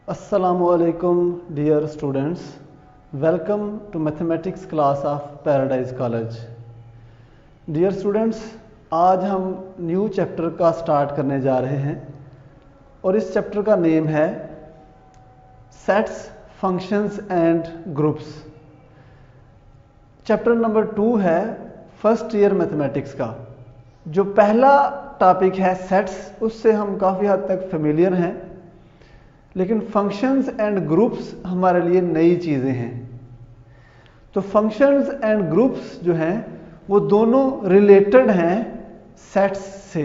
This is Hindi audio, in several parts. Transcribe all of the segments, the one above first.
Assalamualaikum dear students, welcome to mathematics class of Paradise College. Dear students, आज हम न्यू चैप्टर का स्टार्ट करने जा रहे हैं और इस चैप्टर का नेम है sets, functions and groups. Chapter number 2 है फर्स्ट ईयर मैथमेटिक्स का। जो पहला टॉपिक है सेट्स, उससे हम काफ़ी हद तक फेमिलियर हैं, लेकिन फंक्शंस एंड ग्रुप्स हमारे लिए नई चीज़ें हैं। तो फंक्शंस एंड ग्रुप्स जो हैं वो दोनों रिलेटेड हैं सेट्स से।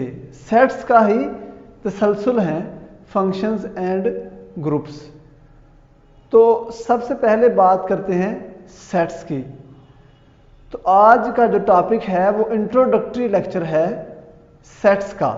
सेट्स का ही तसलसल है फंक्शंस एंड ग्रुप्स। तो सबसे पहले बात करते हैं सेट्स की। तो आज का जो टॉपिक है वो इंट्रोडक्टरी लेक्चर है सेट्स का।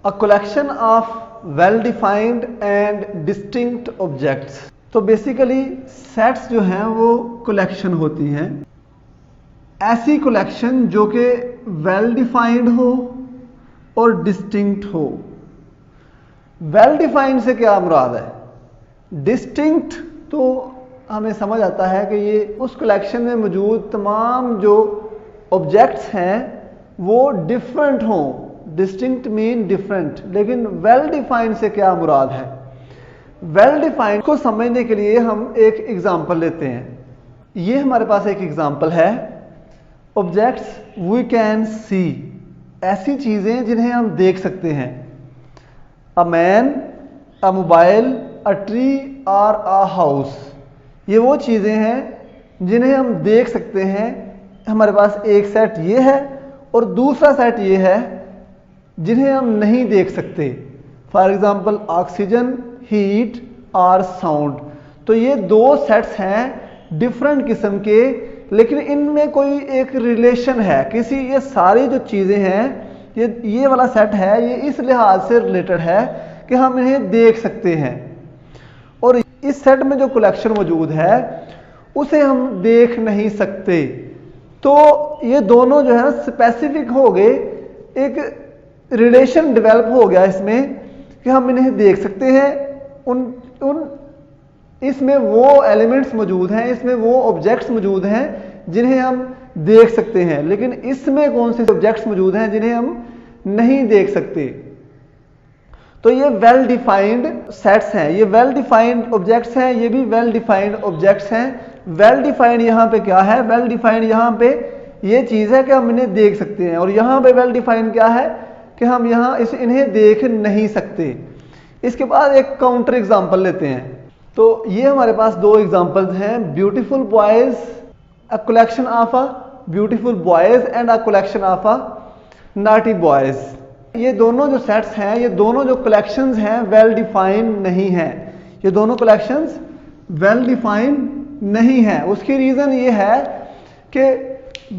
A collection of well-defined and distinct objects। तो बेसिकली सेट्स जो हैं वो कलेक्शन होती हैं, ऐसी कलेक्शन जो कि वेल डिफाइंड हो और डिस्टिंक्ट हो। वेल डिफाइंड से क्या मुराद है? डिस्टिंक्ट तो हमें समझ आता है कि ये उस कलेक्शन में मौजूद तमाम जो ऑब्जेक्ट्स हैं वो डिफरेंट हों। Distinct mean different. लेकिन वेल डिफाइंड से क्या मुराद है? वेल डिफाइंड को समझने के लिए हम एक एग्जांपल लेते हैं। ये हमारे पास एक एग्जांपल है, ऑब्जेक्ट्स वी कैन सी, ऐसी चीजें जिन्हें हम देख सकते हैं। A man, a mobile, a tree और अ हाउस, ये वो चीजें हैं जिन्हें हम देख सकते हैं। हमारे पास एक सेट ये है और दूसरा सेट ये है जिन्हें हम नहीं देख सकते। फॉर एग्जाम्पल ऑक्सीजन, हीट और साउंड। तो ये दो सेट्स हैं डिफरेंट किस्म के, लेकिन इनमें कोई एक रिलेशन है। किसी ये सारी जो चीज़ें हैं, ये वाला सेट है, ये इस लिहाज से रिलेटेड है कि हम इन्हें देख सकते हैं। और इस सेट में जो कलेक्शन मौजूद है उसे हम देख नहीं सकते। तो ये दोनों जो है स्पेसिफिक हो गए, एक रिलेशन डेवलप हो गया इसमें कि हम इन्हें देख सकते हैं। इसमें वो एलिमेंट्स मौजूद हैं, इसमें वो ऑब्जेक्ट्स मौजूद हैं जिन्हें हम देख सकते हैं, लेकिन इसमें कौन से ऑब्जेक्ट्स मौजूद हैं जिन्हें हम नहीं देख सकते। तो ये वेल डिफाइंड सेट्स हैं, ये वेल डिफाइंड ऑब्जेक्ट्स हैं, ये भी वेल डिफाइंड ऑब्जेक्ट्स हैं। वेल डिफाइंड यहाँ पे क्या है? वेल डिफाइंड यहाँ पे ये चीज़ है कि हम इन्हें देख सकते हैं, और यहाँ पे वेल डिफाइंड क्या है कि हम यहाँ इन्हें देख नहीं सकते। इसके बाद एक काउंटर एग्जांपल लेते हैं। तो ये हमारे पास दो एग्जांपल्स हैं, beautiful boys, a collection of a beautiful boys and a collection of a naughty boys. ये दोनों जो सेट्स हैं, ये दोनों जो कलेक्शंस हैं वेल डिफाइंड नहीं हैं। ये दोनों कलेक्शंस वेल डिफाइंड नहीं हैं। उसकी रीजन ये है कि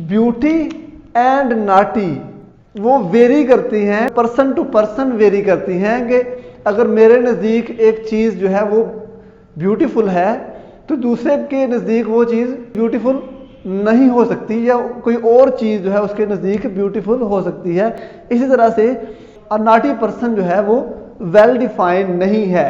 ब्यूटी एंड नॉटी वो वेरी करती हैं, पर्सन टू पर्सन वेरी करती हैं। कि अगर मेरे नज़दीक एक चीज़ जो है वो ब्यूटीफुल है तो दूसरे के नज़दीक वो चीज़ ब्यूटीफुल नहीं हो सकती, या कोई और चीज़ जो है उसके नज़दीक ब्यूटीफुल हो सकती है। इसी तरह से अ नॉटी पर्सन जो है वो वेल डिफाइंड नहीं है।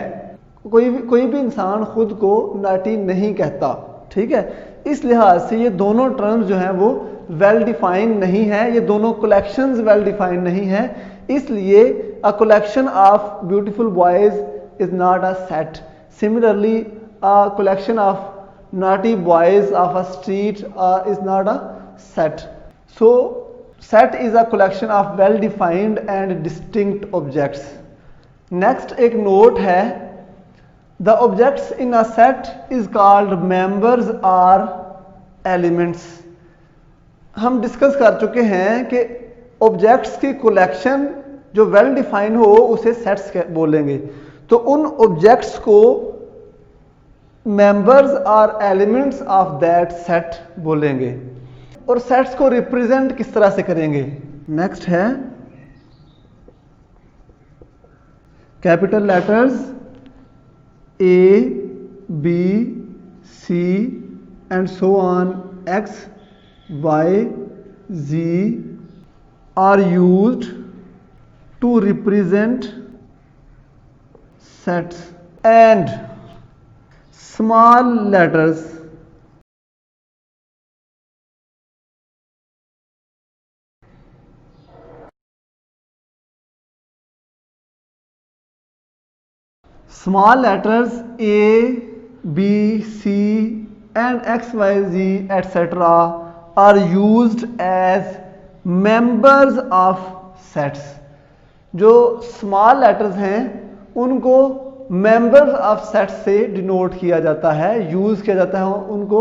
कोई भी इंसान खुद को नॉटी नहीं कहता, ठीक है। इस लिहाज से ये दोनों टर्म्स जो हैं वो वेल डिफाइंड नहीं है, ये दोनों कलेक्शंस वेल डिफाइंड नहीं है। इसलिए a collection of beautiful boys is not a set. Similarly a collection of naughty boys of a street is not a set. So set is a collection of well defined and distinct objects. Next एक नोट है, the objects in a set is called members और एलिमेंट्स। हम डिस्कस कर चुके हैं कि ऑब्जेक्ट्स की कलेक्शन जो वेल डिफाइंड हो उसे सेट्स बोलेंगे। तो उन ऑब्जेक्ट्स को मेंबर्स और एलिमेंट्स ऑफ दैट सेट बोलेंगे। और सेट्स को रिप्रेजेंट किस तरह से करेंगे? नेक्स्ट है capital letters A, B, C and so on, X, Y, Z are used to represent sets, and small letters A, B, C and X, Y, Z etc. are used as members of sets. जो स्मॉल लेटर्स हैं उनको मेंबर्स ऑफ सेट से डिनोट किया जाता है, यूज किया जाता है उनको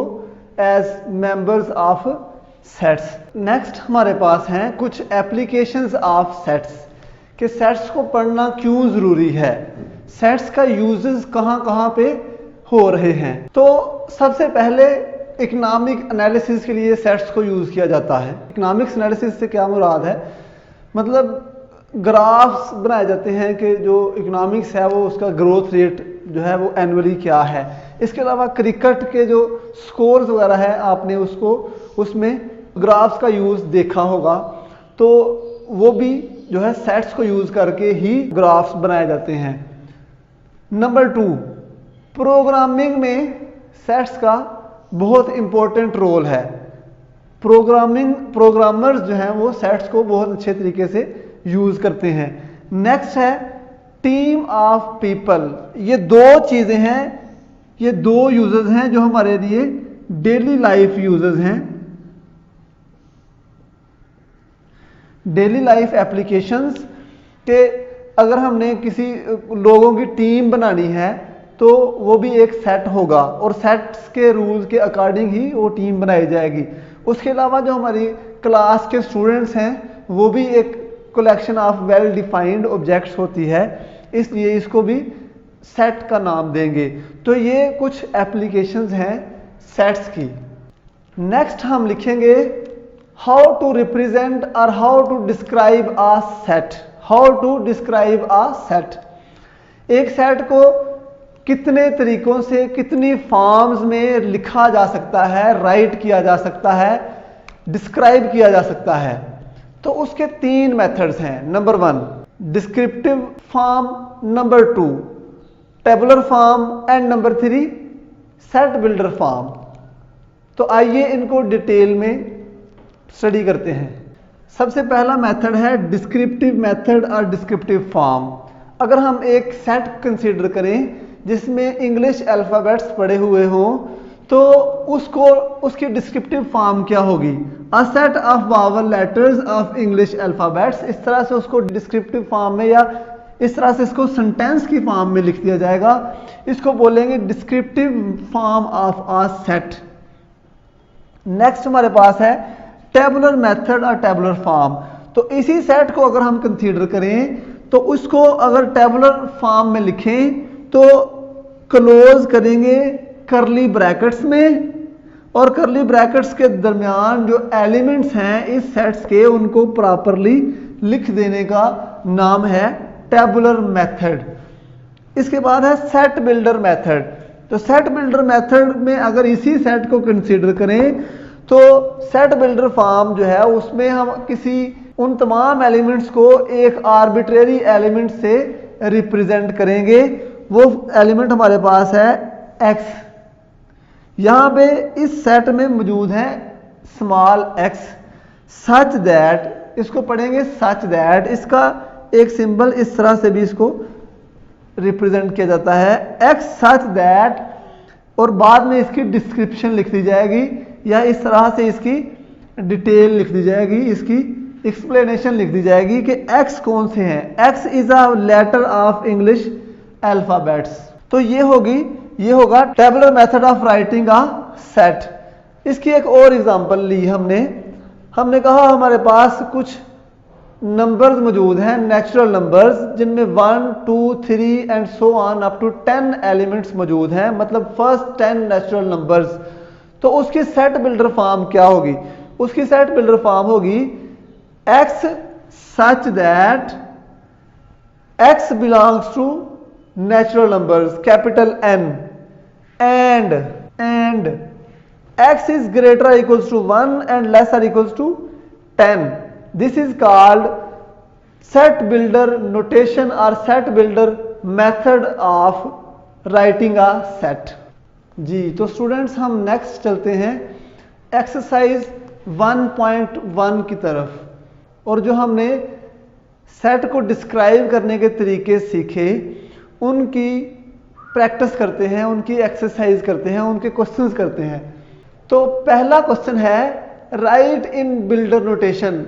as members of sets. Next हमारे पास हैं कुछ एप्लीकेशंस ऑफ सेट्स कि सेट्स को पढ़ना क्यों जरूरी है, सेट्स का यूजेस कहां कहां पे हो रहे हैं। तो सबसे पहले इकोनॉमिक एनालिसिस के लिए सेट्स को यूज किया जाता है। इकोनॉमिक्स एनालिसिस से क्या मुराद है, मतलब ग्राफ्स बनाए जाते हैं कि जो इकोनॉमिक्स है वो उसका ग्रोथ रेट जो है वो एनुअली क्या है। इसके अलावा क्रिकेट के जो स्कोर्स वगैरह है आपने उसको उसमें ग्राफ्स का यूज देखा होगा, तो वो भी जो है सेट्स को यूज करके ही ग्राफ्स बनाए जाते हैं। नंबर 2, प्रोग्रामिंग में सेट्स का बहुत इंपॉर्टेंट रोल है। प्रोग्रामर्स जो हैं वो सेट्स को बहुत अच्छे तरीके से यूज करते हैं। नेक्स्ट है टीम ऑफ पीपल। ये दो चीजें हैं, ये दो यूजर्स हैं जो हमारे लिए डेली लाइफ यूजर्स हैं, डेली लाइफ एप्लीकेशंस के। अगर हमने किसी लोगों की टीम बनानी है तो वो भी एक सेट होगा और सेट्स के रूल्स के अकॉर्डिंग ही वो टीम बनाई जाएगी। उसके अलावा जो हमारी क्लास के स्टूडेंट्स हैं वो भी एक collection of well defined objects होती है, इसलिए इसको भी सेट का नाम देंगे। तो ये कुछ एप्लीकेशंस हैं सेट्स की। नेक्स्ट हम लिखेंगे हाउ टू रिप्रेजेंट और how to describe a set. How to describe a set, एक सेट को कितने तरीकों से कितनी फॉर्म्स में लिखा जा सकता है, राइट किया जा सकता है, डिस्क्राइब किया जा सकता है। तो उसके 3 मेथड्स हैं। Number 1 descriptive form, number 2 tabular form and number 3 set builder form. तो आइए इनको डिटेल में स्टडी करते हैं। सबसे पहला मेथड है डिस्क्रिप्टिव मेथड और डिस्क्रिप्टिव फॉर्म। अगर हम एक सेट कंसीडर करें जिसमें इंग्लिश अल्फाबेट्स पड़े हुए हों तो उसकी डिस्क्रिप्टिव फॉर्म क्या होगी, a set of vowel letters of English alphabets. इस तरह से उसको डिस्क्रिप्टिव फॉर्म में या इस तरह से इसको सेंटेंस की फॉर्म में लिख दिया जाएगा। इसको बोलेंगे descriptive form of a set. Next हमारे पास है टेबुलर मेथड और टेबुलर फॉर्म। तो इसी सेट को अगर हम कंसीडर करें तो उसको अगर टेबुलर फॉर्म में लिखें तो क्लोज करेंगे करली ब्रैकेट्स में, और करली ब्रैकेट्स के दरमियान जो एलिमेंट्स हैं इस सेट्स के उनको प्रॉपरली लिख देने का नाम है टेबुलर मेथड। इसके बाद है सेट बिल्डर मेथड। तो सेट बिल्डर मेथड में अगर इसी सेट को कंसीडर करें तो सेट बिल्डर फॉर्म जो है उसमें हम किसी उन तमाम एलिमेंट्स को एक आर्बिट्रेरी एलिमेंट से रिप्रेजेंट करेंगे। वो एलिमेंट हमारे पास है x। यहां पे इस सेट में मौजूद है स्मॉल x सच दैट, इसको पढ़ेंगे सच दैट, इसका एक सिंबल इस तरह से भी इसको रिप्रेजेंट किया जाता है x सच दैट, और बाद में इसकी डिस्क्रिप्शन लिख दी जाएगी या इस तरह से इसकी डिटेल लिख दी जाएगी, इसकी एक्सप्लेनेशन लिख दी जाएगी कि x कौन से हैं। x is a letter of English alphabets. तो ये होगा tabular method of writing a set. इसकी एक और एग्जांपल ली हमने कहा हमारे पास कुछ नंबर्स मौजूद हैं, नेचुरल नंबर्स, जिनमें 1 2 3 and so on up to 10 elements मौजूद हैं, मतलब फर्स्ट 10 नेचुरल नंबर्स। तो उसकी सेट बिल्डर फॉर्म क्या होगी, उसकी सेट बिल्डर फॉर्म होगी x such that x belongs to natural numbers capital N and and x is greater or equals to 1 and less or equals to 10. This is called set builder notation or set builder method of writing a set. जी तो स्टूडेंट्स हम नेक्स्ट चलते हैं एक्सरसाइज 1.1 की तरफ और जो हमने सेट को डिस्क्राइब करने के तरीके सीखे उनकी प्रैक्टिस करते हैं, उनकी एक्सरसाइज करते हैं, उनके क्वेश्चंस करते हैं। तो पहला क्वेश्चन है राइट इन बिल्डर नोटेशन।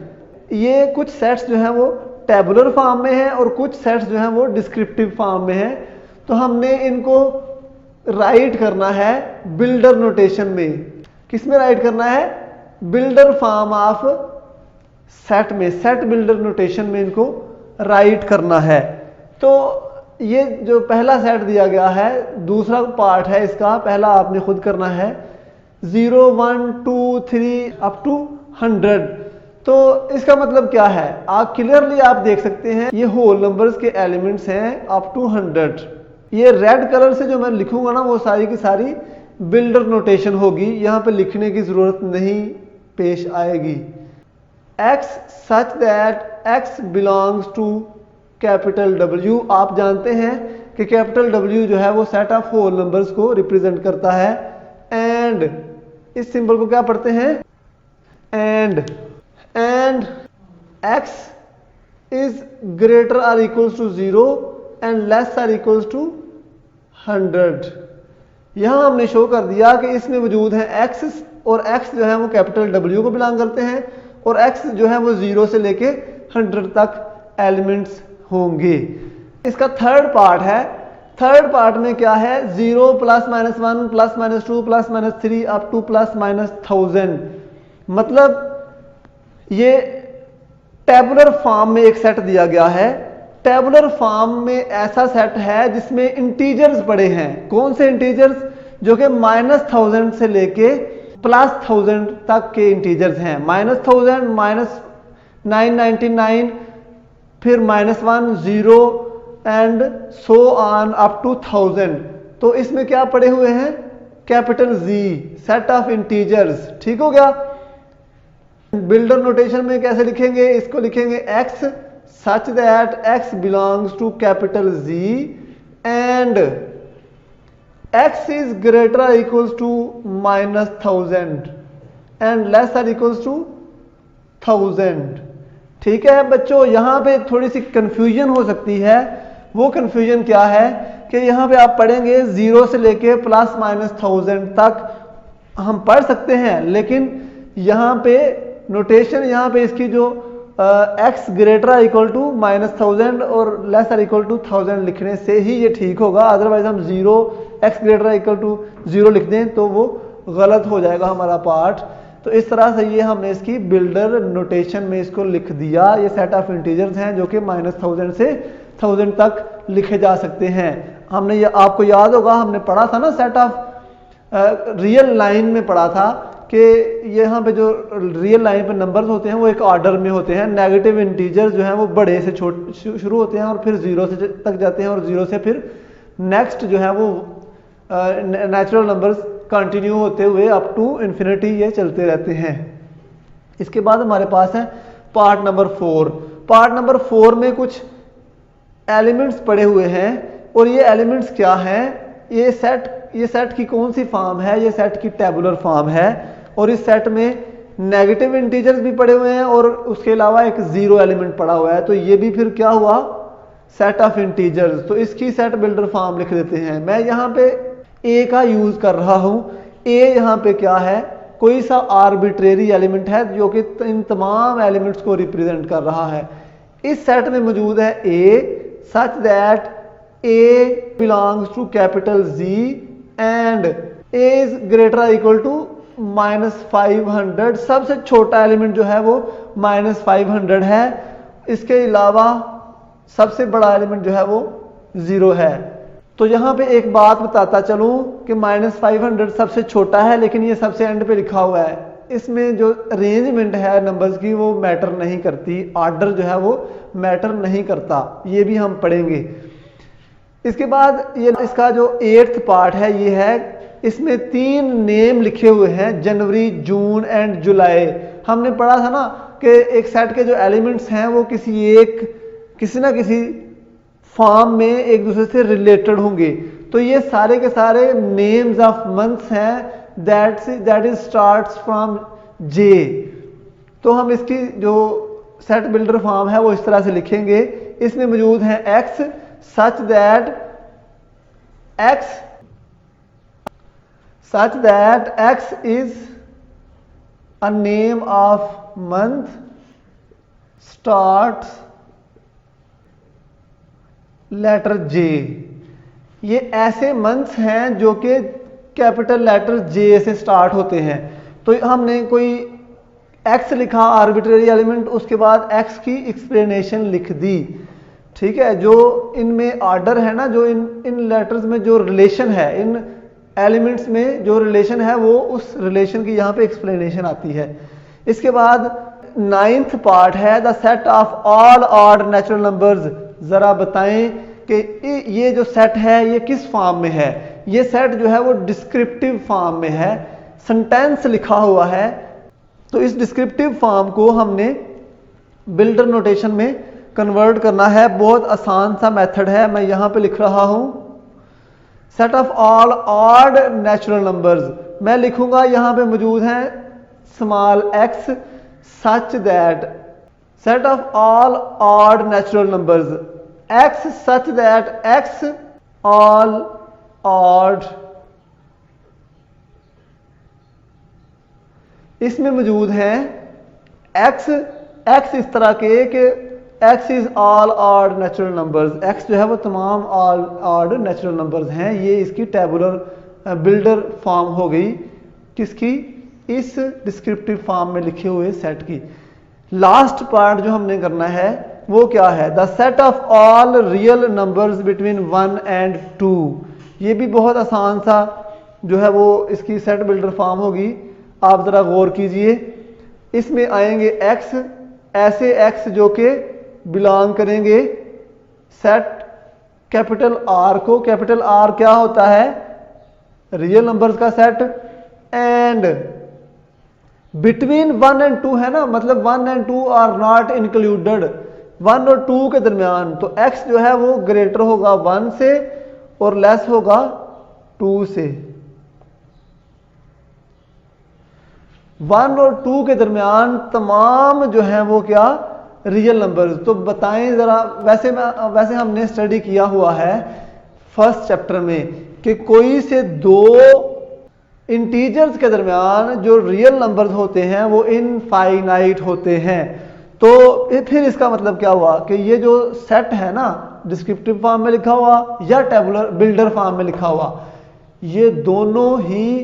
ये कुछ सेट्स जो हैं वो टेबुलर फॉर्म में है और कुछ सेट्स जो हैं वो डिस्क्रिप्टिव फॉर्म में है। तो हमने इनको राइट करना है बिल्डर नोटेशन में। किस में राइट करना है? बिल्डर फॉर्म ऑफ सेट में, सेट बिल्डर नोटेशन में इनको राइट करना है। तो ये जो पहला सेट दिया गया है, दूसरा पार्ट है इसका, पहला आपने खुद करना है 0 1 2 3 अप टू 100। तो इसका मतलब क्या है? आप क्लियरली आप देख सकते हैं ये होल नंबर्स के एलिमेंट्स हैं अप टू 100। ये रेड कलर से जो मैं लिखूंगा ना वो सारी की सारी बिल्डर नोटेशन होगी, यहां पे लिखने की जरूरत नहीं पेश आएगी। x such that x belongs to capital W। आप जानते हैं कि कैपिटल W जो है वो सेट ऑफ होल नंबर्स को रिप्रेजेंट करता है। एंड इस सिंबल को क्या पढ़ते हैं? एंड x इज ग्रेटर और इक्वल्स टू 0 एंड लेस और इक्वल्स टू 100। यहां हमने शो कर दिया कि इसमें मौजूद है x और x जो है वो कैपिटल W को बिलोंग करते हैं और x जो है वो 0 से लेके 100 तक एलिमेंट्स होंगे। इसका थर्ड पार्ट है। थर्ड पार्ट में क्या है? 0 plus minus 1 plus minus 2 plus minus 3 up two plus minus 1000। मतलब ये टेबुलर फॉर्म में एक सेट दिया गया है। टेबुलर फॉर्म में ऐसा सेट है जिसमें इंटीजर्स पड़े हैं। कौन से इंटीजर्स? जो कि -1000 से लेके +1000 तक के इंटीजर्स हैं। -1000 -999 फिर -1 0 and so on up to 1000। तो इसमें क्या पड़े हुए हैं? Capital Z, set of integers. ठीक हो गया? बिल्डर नोटेशन में कैसे लिखेंगे? इसको लिखेंगे x such that x belongs to capital Z and x is greater or equals to -1000 and less or equals to 1000। ठीक है बच्चों, यहां पे थोड़ी सी कंफ्यूजन हो सकती है। वो कंफ्यूजन क्या है कि यहां पे आप पढ़ेंगे 0 से लेके +-1000 तक हम पढ़ सकते हैं, लेकिन यहां पे नोटेशन, यहां पे इसकी जो x ग्रेटर इक्वल टू -1000 और लेस इक्वल टू 1000 लिखने से ही ये ठीक होगा। अदरवाइज हम 0 x ग्रेटर इक्वल टू 0 लिख दें तो वो गलत हो जाएगा हमारा पार्ट। तो इस तरह से ये हमने इसकी बिल्डर नोटेशन में इसको लिख दिया। ये सेट ऑफ इंटीजर्स हैं जो कि -1000 से 1000 तक लिखे जा सकते हैं। हमने ये, आपको याद होगा हमने पढ़ा था ना सेट ऑफ रियल लाइन में पढ़ा था कि यहाँ पे जो रियल लाइन पे नंबर्स होते हैं वो एक ऑर्डर में होते हैं। नेगेटिव इंटीजर्स जो हैं वो बड़े से शुरू होते हैं और फिर 0 से तक जाते हैं और 0 से फिर नेक्स्ट जो है वो नेचुरल नंबर्स कंटिन्यू होते हुए अप टू इन्फिनिटी ये चलते रहते हैं। इसके बाद हमारे पास है पार्ट नंबर 4। पार्ट नंबर 4 में कुछ एलिमेंट्स पड़े हुए हैं और ये एलिमेंट्स क्या हैं? ये सेट की कौन सी फॉर्म है? ये सेट की टेबुलर फॉर्म है और इस सेट में नेगेटिव इंटीजर्स भी पड़े हुए हैं और उसके अलावा एक 0 एलिमेंट पड़ा हुआ है। तो ये भी फिर क्या हुआ? Set of integers. तो इसकी सेट बिल्डर फॉर्म लिख देते हैं। मैं यहाँ पे ए का यूज कर रहा हूं। ए यहाँ पे क्या है? कोई सा आर्बिट्रेरी एलिमेंट है जो कि इन तमाम एलिमेंट्स को रिप्रेजेंट कर रहा है। इस सेट में मौजूद है a such that a belongs to capital Z and a is greater equal to -500। सबसे छोटा एलिमेंट जो है वो -500 है। इसके अलावा सबसे बड़ा एलिमेंट जो है वो 0 है। तो यहां पे एक बात बताता चलूं कि -500 सबसे छोटा है, लेकिन ये सबसे एंड पे लिखा हुआ है। इसमें जो अरेंजमेंट है नंबर्स की वो मैटर नहीं करती, ऑर्डर जो है वो मैटर नहीं करता। ये भी हम पढ़ेंगे। इसके बाद ये इसका जो 8th पार्ट है ये है इसमें 3 नेम लिखे हुए हैं, जनवरी, जून एंड जुलाई। हमने पढ़ा था ना कि एक सेट के जो एलिमेंट्स हैं वो किसी ना किसी फॉर्म में एक दूसरे से रिलेटेड होंगे। तो ये सारे के सारे नेम्स ऑफ मंथ्स हैं दैट इज स्टार्ट्स फ्रॉम जे। तो हम इसकी जो सेट बिल्डर फॉर्म है वो इस तरह से लिखेंगे। इसमें मौजूद है x such that x is a name of month starts letter J. ये ऐसे मंथ्स हैं जो कि कैपिटल लेटर जे से स्टार्ट होते हैं। तो हमने कोई एक्स लिखा आर्बिट्रेरी एलिमेंट, उसके बाद एक्स की एक्सप्लेनेशन लिख दी, ठीक है। जो इनमें ऑर्डर है ना, जो इन लेटर्स में जो रिलेशन है, इन एलिमेंट्स में जो रिलेशन है वो उस रिलेशन की यहाँ पे एक्सप्लेनेशन आती है। इसके बाद 9th पार्ट है the set of all odd natural numbers. जरा बताएं कि ये जो सेट है ये किस फॉर्म में है। ये सेट जो है वो डिस्क्रिप्टिव फॉर्म में है, सेंटेंस लिखा हुआ है। तो इस डिस्क्रिप्टिव फॉर्म को हमने बिल्डर नोटेशन में कन्वर्ट करना है। बहुत आसान सा मेथड है, मैं यहां पे लिख रहा हूं set of all odd natural numbers. मैं लिखूंगा यहां पे मौजूद है small x such that set of all odd natural numbers x such that x all odd। इसमें मौजूद है x इस तरह के कि x is all odd natural numbers. x जो है वो तमाम ऑल ऑड नेचुरल नंबर्स हैं। ये इसकी टेबुलर बिल्डर फॉर्म हो गई किसकी, इस डिस्क्रिप्टिव फॉर्म में लिखे हुए सेट की। लास्ट पार्ट जो हमने करना है वो क्या है, the set of all real numbers between 1 and 2। ये भी बहुत आसान सा जो है वो इसकी सेट बिल्डर फॉर्म होगी। आप जरा गौर कीजिए, इसमें आएंगे x, ऐसे x जो कि बिलोंग करेंगे सेट कैपिटल R को। कैपिटल R क्या होता है, रियल नंबर्स का सेट। एंड बिटवीन 1 एंड 2 है ना, मतलब 1 एंड 2 आर नॉट इंक्लूडेड, 1 और 2 के दरमियान। तो x जो है वो ग्रेटर होगा 1 से और लेस होगा 2 से। 1 और 2 के दरमियान तमाम जो है वो क्या, रियल नंबर्स। तो बताएं जरा, वैसे हमने स्टडी किया हुआ है फर्स्ट चैप्टर में कि कोई से 2 इंटीजर्स के दरमियान जो रियल नंबर्स होते हैं वो इनफाइनाइट होते हैं। तो फिर इसका मतलब क्या हुआ कि ये जो सेट है ना, डिस्क्रिप्टिव फॉर्म में लिखा हुआ या टेबुलर बिल्डर फॉर्म में लिखा हुआ, ये दोनों ही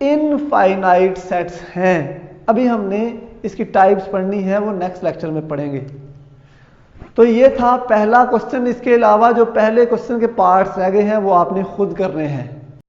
इनफाइनाइट सेट्स हैं। अभी हमने इसकी टाइप्स पढ़नी है, वो नेक्स्ट लेक्चर में पढ़ेंगे। तो ये था पहला क्वेश्चन। इसके अलावा जो पहले क्वेश्चन के पार्ट्स रह गए हैं वो आपने खुद करने हैं।